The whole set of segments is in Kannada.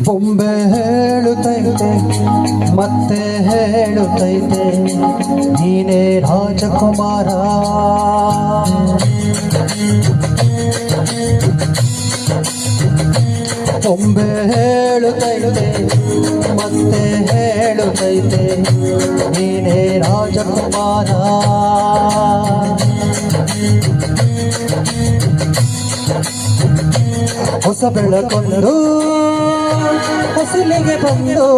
ಬೊಂಬೆ ಹೇಳುತ್ತೈತೆ ಮತ್ತೆ ಹೇಳುತ್ತೈತೆ ನೀನೇ ರಾಜಕುಮಾರ. ಬೊಂಬೆ ಹೇಳುತ್ತೈತೆ ಮತ್ತೆ ಹೇಳುತ್ತೈತೆ ನೀನೇ ರಾಜಕುಮಾರ. ಹೊಸ ಬೆಳಕೊಂದು ಹೊಸಲಿಗೆ ಬಂದು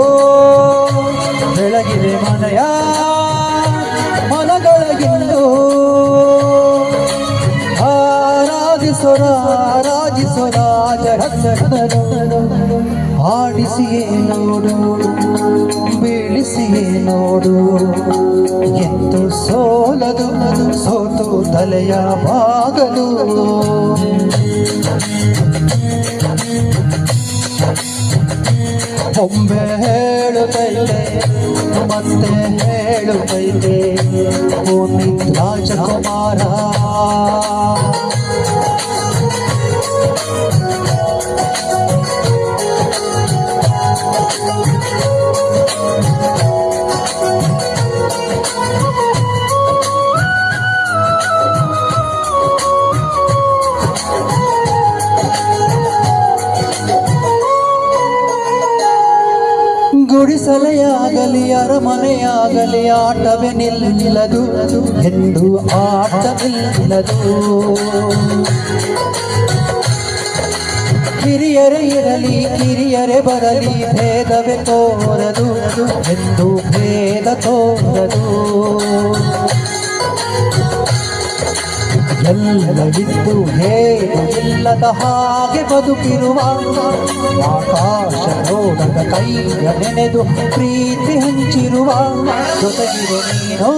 ಬೆಳಗಿವೆ ಮನೆಯ ಮನದೊಳಗಿಂದು. ಆರಾಧಿಸೋ ರಾಜರತ್ನನು ಆಡಿಸಿಯೇ ನೋಡು ಬೀಳಿಸಿಯೇ ನೋಡು ಎಂದು ಸೋಲದು ಸೋತು ತಲೆಯ ಬಾಗದು. ಬೊಂಬೆ ಹೇಳುತ್ತೈತೆ ಮತ್ತೆ ಹೇಳುತ್ತೈತೆ ಪುನೀತ್ ರಾಜಕುಮಾರ. ಗುಡಿಸಲೆಯಾಗಲಿ ಅರಮನೆಯಾಗಲಿ ಆಟವೇ ನಿಲ್ಲದು ಎಂದು ಆಟವಿಲ್ಲದು. ಹಿರಿಯರೇ ಇರಲಿ ಕಿರಿಯರೇ ಬರಲಿ ಭೇದವೇ ತೋರದು ಎಂದು ಭೇದ ತೋರದು. ಎಲ್ಲವಿದ್ದು ಹೇಗಿಲ್ಲದ ಹಾಗೆ ಬದುಕಿರುವ ಆಕಾಶ ನೋಡದ ಕೈಯ ನೆನೆದು ಪ್ರೀತಿ ಹಂಚಿರುವ ಜೊತೆಗಿರು ನೀನೋ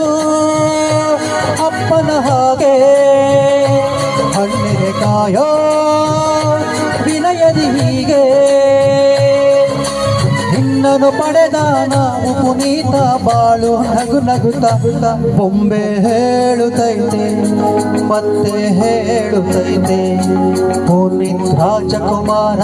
ಅಪ್ಪನ ಹಾಗೆ ಹಣ್ಣಿಗೆ ಕಾಯೋ ವಿನಯದಿ ಹೀಗೆ. ನಿನ್ನನ್ನು ಪಡೆದ ನಾವು ಪುನೀತ ಬಾಳು ನಗು ನಗುತ್ತಾ. ಬೊಂಬೆ ಹೇಳುತ್ತೈತೆ ಮತ್ತೆ ಹೇಳುತ್ತೈತೆ ಪುನೀತ್ ರಾಜಕುಮಾರ.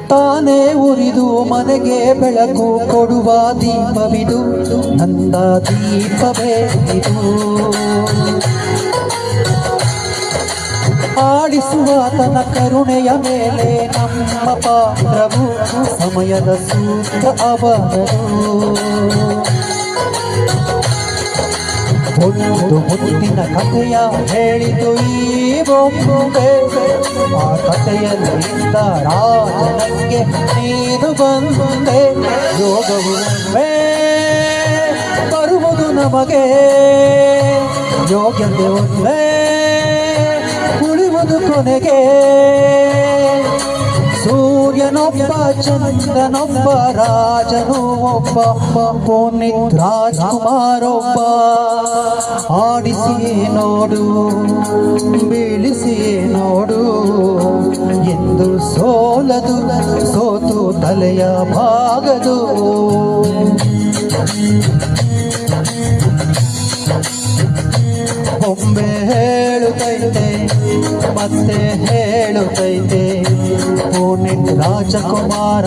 ತಾನೇ ಉರಿದು ಮನೆಗೆ ಬೆಳಕು ಕೊಡುವ ದೀಪವಿದು ನಂದ ದೀಪವೇ ಇದು. ಆಡಿಸುವ ತನ್ನ ಕರುಣೆಯ ಮೇಲೆ ನಮ್ಮ ಪಾತ್ರವು ಸಮಯದ ಸೂತ್ರ ಅವನದು. ಒಂದು ಮುತ್ತಿನ ಕಥೆಯ ಹೇಳಿತು ಈ ಬೊಂಬೆ. ಆ ಕಥೆಯಲ್ಲಿದ್ದ ರಾಜನಿಗೆ ನೀನು ಬಂದೆ. ಯೋಗವು ಬರುವುದು ನಮಗೆ ಯೋಗ್ಯತೆ ಒಂದೇ ಉಳಿಯುವುದು ಕೊನೆಗೆ. ಸೂರ್ಯನೊಬ್ಬ ಚಂದ್ರನೊಬ್ಬ ರಾಜನು ಒಬ್ಬ ಪುನೀತ್ ರಾಜ್ಕುಮಾರೊಬ್ಬ. ಆಡಿಸಿಯೇ ನೋಡು ಬೀಳಿಸಿಯೇ ನೋಡು ಎಂದು ಸೋಲದು ಸೋತು ತಲೆಯ ಬಾಗದು. ಬೊಂಬೆ ಹೇಳುತ್ತೈತೆ ಮತ್ತೆ ಹೇಳುತ್ತೈತೆ ಪುನೀತ್ ರಾಜಕುಮಾರ.